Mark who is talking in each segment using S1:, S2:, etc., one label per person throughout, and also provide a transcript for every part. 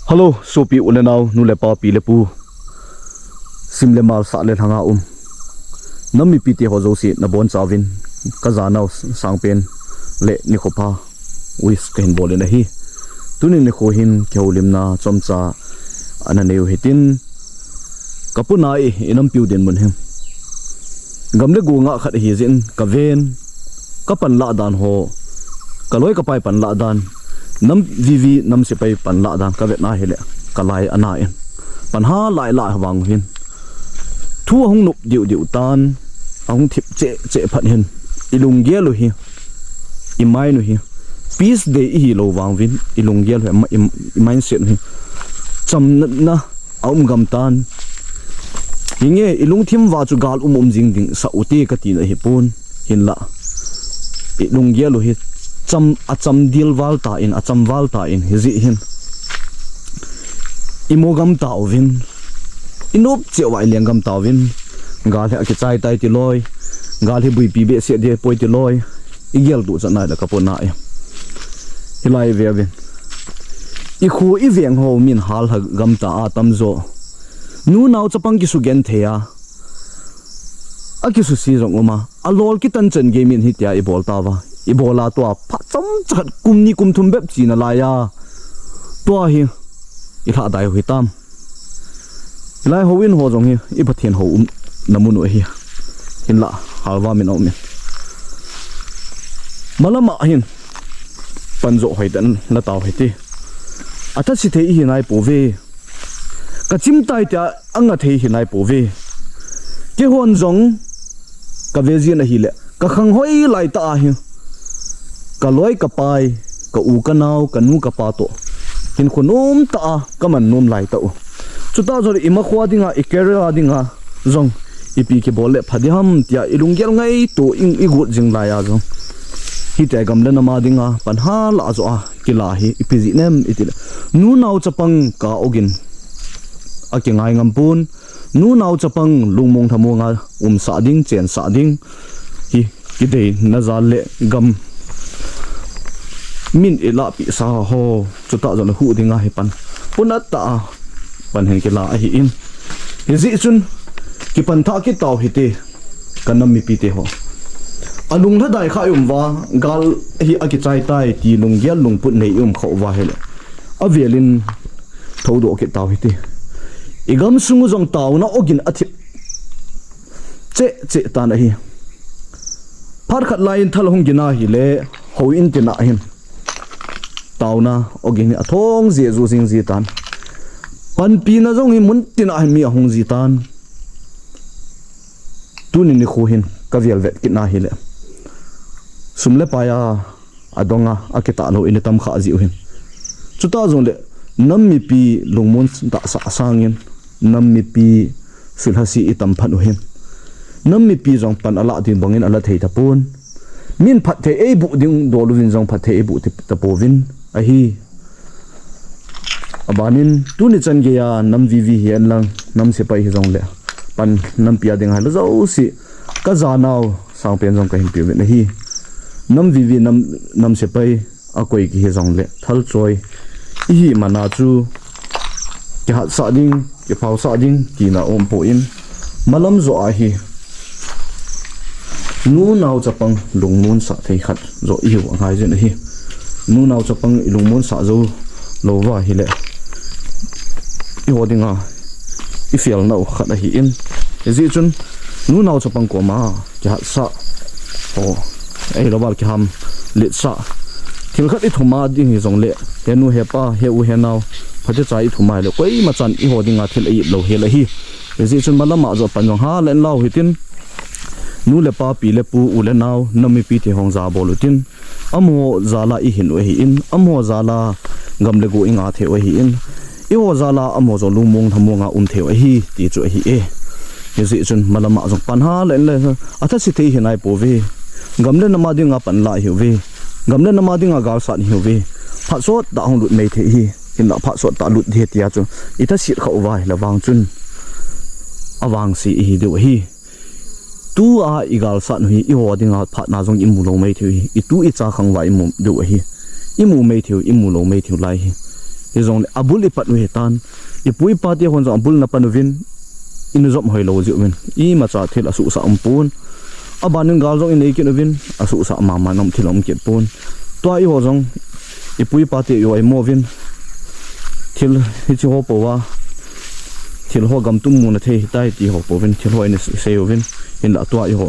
S1: Hello, sopi ulenau nulepa pilepu simlemal sa le hanga nami piti ho zosi na bon chawin kazanau sangpen le ni khopa wis ken bolen hi tunin ni kho hin kyolim na chomcha ananeu hitin kapunai inam piu den mun hem gamle gunga khat hi jin kaven kapan la dan ho kaloi kapai pan la dan nam vivi nam sipai pan la dan ka vet na hele kalai ana en pan ha lai la hawang hin thu hung nup diu diu tan ahung thip che phat hin ilung gelu hi imai nu hi peace day hi lo wang vin ilung gel imai set hi cham na aum gam tan hinge ilung thim wa chu gal jing ding sa uti ka ti na hi pun hin la ilung gelu hi acham dil walta in acham walta in hizi hin imogam tawin inop chewai lengam tawin gal he ki chai tai ti loi gal he bui pi be se de poi ti loi igel du chana da kapona e hilai ve i khu i veng ho min hal ha gam ta atam zo nu nau chapang ki su GENTHEI a akisu si rong uma alol ki tan chen game in hitia i bol ta wa ibola to pha chom chat kumni kum thum bep china la ya to hi i tha dai hui tam lai ho win ho jong hi i pathian ho namun hi in la halwa min o me malama hin panjo hoidan la taw heti ata si thei hi nai po ve ka chim tai ta anga thei hi nai po ve ke hon jong ka veji na hi le ka khang hoi lai ta hi ka loi ka pai ka u ka nau ka nu ka pa to hin khunum ta ka man num lai ta u chuta jor ima khwa dinga ikera dinga zong ipi ke bole phadiam tia ilunggel ngai to ing igut jing la ya zong hi te gam le na ma dinga pan ha la zo a kila hi ipi ji nem itil nu nau chapang ka ogin a ke ngai ngam pun nu nau chapang lungmong thamonga sa ding chen sa ding hi ki dei na za le gam min ila pi sa ho chuta zon hu dinga hi pan punata pan hen ke la hi in hi chun ki pan tha ki taw hi te kanam mi pi te ho alung tha dai kha wa gal hi a ki chai tai ti lung gel lung put nei kho wa hele a velin thodo ke taw hi te igam sungu jong taw na ogin athi che ta na hi phar khat lain thal hong gina hi le ho in tina hin tawna ogin athong je zu sing ji tan pan pi na jong hi mun tin a mi hong ji tan tunin ni khuhin kavial vet kitna hi le sumle pa ya adonga akita lo in tam kha ji uhin chuta jong le nam mi pi lungmun da sa sangin nam mi pi silhasi itam phan uhin nam mi pi jong pan ala din bangin ala thei ta pun min phat the e bu ding dolu win jong phat the e bu ta povin a hi abanin tuni chan ge ya nam vivi hian lang nam se pai hi jong le pan nam pia ding ha lo zo si ka za naw sang pen jong ka hin pi ne hi nam vivi nam se pai a koi ki hi jong le thal choi hi mana chu ki ha sa ding ki phau sa ding ki na po in malam zo a hi nu nau chapang lungmun sa thei khat zo i wa ngai jen hi nu nau chapang lungmun sa zo lo wa hi le i hodinga i fial nau khat hi in ezi chun nu nau chapang ko ma ki ha sa o ei lo bal ki ham le sa thil khat i thuma ding hi zong le he nu he pa he u he nau phate chai thuma le koi ma chan i hodinga thil ei lo he la hi ezi chun malama zo panjong ha len lau hitin nu le pa pi le pu u le naw nami pi the hong za bolutin amo zala i hin we hi in amo zala gam le go inga the we hi in i ho zala amo zo lungmong thamonga the we hi ti chu hi e yezi chun malama jong pan ha len le atha si thei hinai po ve gam le nama dinga pan la hi we gam le nama dinga gal sa ni hi we pha so da hong lut mei the hi in la pha so ta lut the tia chu ita si kha wa la wang chun awang si hi de hi tu a igal sa nu hi i ho dinga phat na jong imu lo mai thi i tu i cha khang wa imu du hi imu mai thi imu lo mai thi lai hi hi zong le abul i pat we tan i pui pa te hon zong abul na panuvin in zom hoi lo ziu min I ma cha thil asu sa ampun abanin gal zong in nei kin vin asu sa mama nam thilom ket pun to I ho zong I pui pa te yo ai mo vin thil hi chi ho po wa thil ho gam tum mu na the tai ti ho po vin thil ho in se yo vin in la to I ho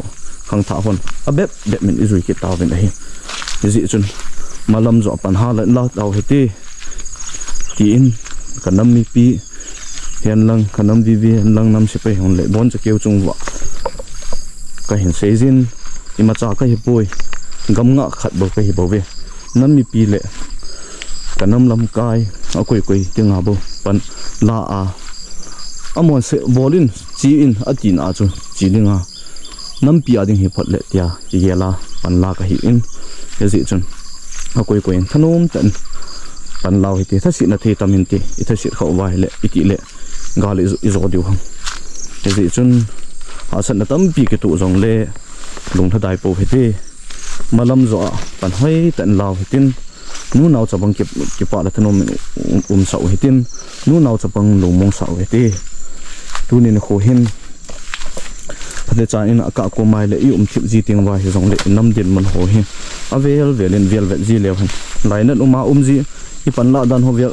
S1: khang tha hon abep bet min izui ki ta vin hi zi chun malam zo pan ha la taw heti ti in kanam mi pi hian lang kanam vi vi lang nam se pe hon le bon cha keu chung wa ka hin sezin I ma cha ka hi poi gam nga khat bo ka hi bo ve nam mi pi le kanam lam kai a koi koi tinga bo pan la a amon se bolin chi in atin a chu chi linga nam pi ading hi phot le tia chi gela pan la ka hi in zi chun a koi koi thanom tan pan law hi te thasi na the tamin te I thasi khaw wa le iti le gal izo diu ham zi chun a san na tam pi ke tu zong le lung thadai po hete malam zo pan hoi tan law hitin nu naw chabang ki pa la thanom sau hitin nu naw chabang lungmong sau hete tunin kho hin phade cha in aka ko mai le I thip ji ting wa hi zong le nam din man ho hi avel velin vel ji le han lainan uma ji I pan la dan ho vel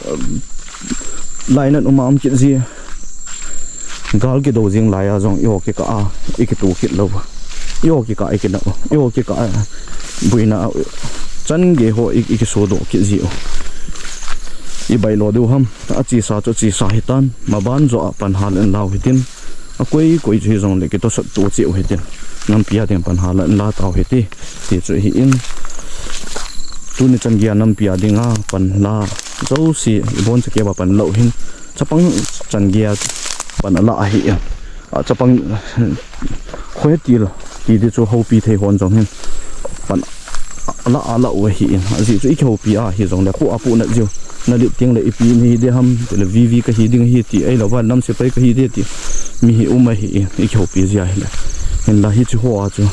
S1: lainan uma kit ji gal ke do jing laya zong yo ke ka a ik tu kit lo yo ke ka ik na yo ke ka buina chan ge ho ik so do ke ji o I bai lo du ham a chi sa cho chi sa hitan ma ban zo pan hal en law hitin a koi chi zong le ke to sat tu chi o hitin nam pia den pan hal en la taw hiti ti chu hi in tu ni chan gia nam pia dinga pan la zo si bon cha ke ba pan lo hin chapang chan gia pan ala hi a chapang khoi ti de chu ho pi the hon jong hin pan ala o hi in ji chu I ho pi a hi jong le ko apu na jiu na li ting le ipi ni de ham le vi ka hi ding hi ti ai lo wa nam se pai ka hi de ti mi hi uma hi I ho pi zia hi le hin la hi chu ho a chu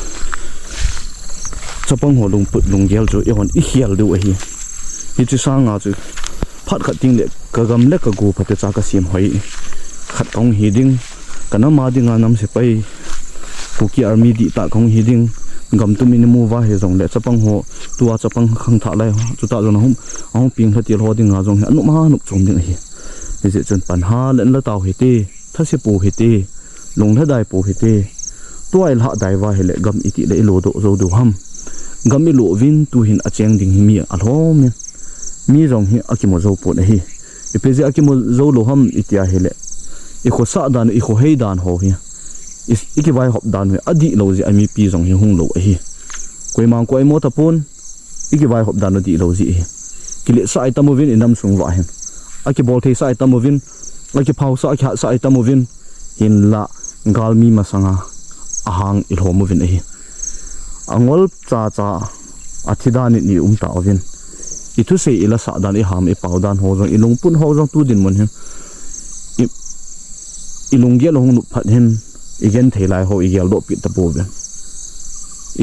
S1: chapang ho lung put lung gel chu I hon I hial du hi hi chu sang a chu phat khat ting le ka gam le ka gu phat cha ka sim hoi khat kong hi ding kana ma ding a nam se pai puki army di ta kong hi ding gam tu min mu wa he zong le chapang ho tua chapang khang tha lai chu ta zon hom ping khatil ho ding a zong anu ma nuk chung ding hi je chun pan ha len la taw hi te tha se pu hi te lung tha dai pu hi te toil ha dai wa he le gam iti le lo do zo du ham gam I lo win tu hin a cheng ding hi mi a hlom mi zong hi akimo zo po na hi ipeje akimo zo lo ham itia hi le I kho sa dan I kho hei dan ho hi is iki vai hop dan me adi lo ji ami pi zong hi hung lo hi koi mang koi mo tapon iki vai hop dan di lo ji hi kile sa item movin inam sung wa hen aki bol thei sa item movin aki phau sa kha sa item movin hin la galmi masanga ahang ilho movin hi angol cha athidani ni ta ovin itu se ila sa dan I ham I pau dan ho jong ilung pun ho jong tu din mon hen ilung gel hong nu phat hen igen thei lai ho igel do pi ta po ben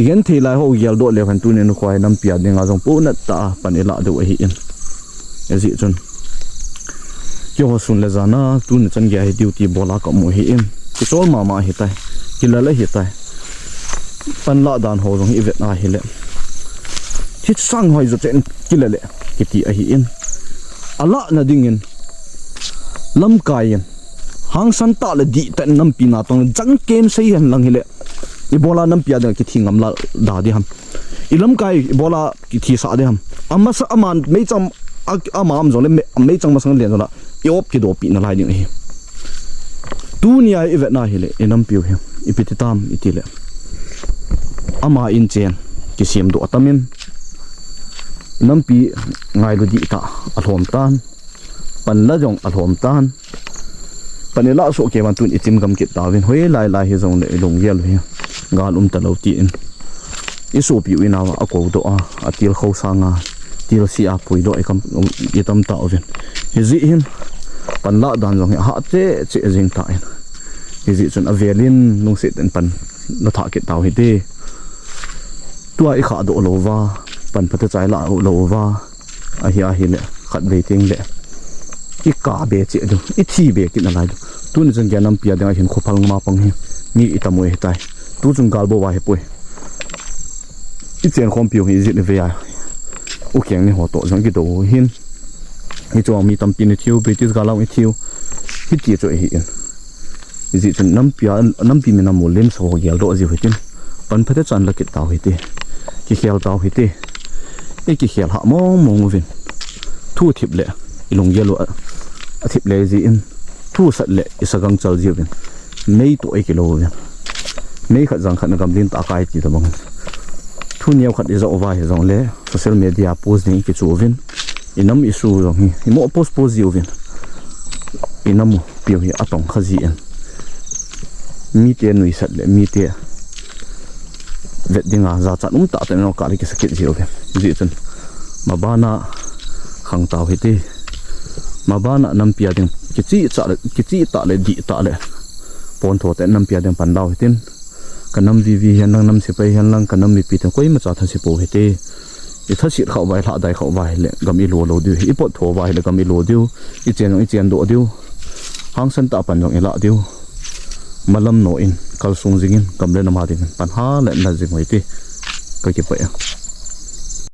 S1: igen thei lai ho igel do le han tu ne no khwai nam pia dinga jong pu na ta pan ila do hi in ezi chun kyo ho sun le zana tu ne chan gya hi duty bola ka mo hi in ki chol mama hi tai kilala hi tai pan la dan ho jong I vet na hi le thi sang hoi zo chen kilale ki ti a hi in ala na dingin lam kaien hang san ta le di tan nam pi na tong jang kem sei han lang hile ibola nam pia da ki thingam la da di ham ilam kai ibola ki thi sa de ham amma sa aman me cham amam zo le me chang ma sang le zo la iop ki do pi na lai ding hi tu nia I vet na hile enam piu hi ipititam itile ama in chen ki sim do atamin nam pi ngai lu di ta alhom tan pan la jong alhom tan panela so ke wan tun itim gam kit tawin hoi lai hi zong le long gel hi gal ta lo ti in isu pi wina wa ko do a atil kho sanga til si a pui do ekam itam ta ovin hi zi hin panla dan jong ha che jing ta in hi zi chun avelin nung se ten pan la tha kit taw hi te tua I kha do lo wa pan pata chai la lo wa a hi le khat be ting le i ka be che do i thi be kin alai tu ni jang ganam pia dang hin khopal ma pang hi mi itamoi hetai tu chung gal bo wa he poi i chen khom piu hi zit ve ya u kyang ni ho to jang ki do hin hi chuang mi tam pin thiu british galang i thiu HITIA cho hi in zit chen nam pi mi nam lem so gel do ji hitin pan phate chan la ki taw hi te ki khel taw hi te e ki khel ha mo vin thu thip le ilung yelo a thip le ji in thu sat le isagang chal ji vin nei to e kilo vin nei khat jang khat na gam din ta kai ti ta bang thu niaw khat iza over he zong le social media post ding ki chu vin inam issue zong hi mo post ji vin inam piu hi atong khaji en mi te nui sat le mi te vet dinga za chat ta te no ka ri ki sakit ji vin ji chen mabana khang taw hi te mabana nam pia ding kichi ta le di ta le pon tho te nam pia ding pan daw hitin kanam vi hian lang nam se pai hian lang kanam mi pi te koi ma cha tha si po he te i tha si khau bai hla dai khau bai le gam i lo du i pot tho bai le gam i lo du i chen do du hang san ta pan jong ila du malam no in kal sung jingin kam le na ma ding pan ha le na jing hoi te ka ki pa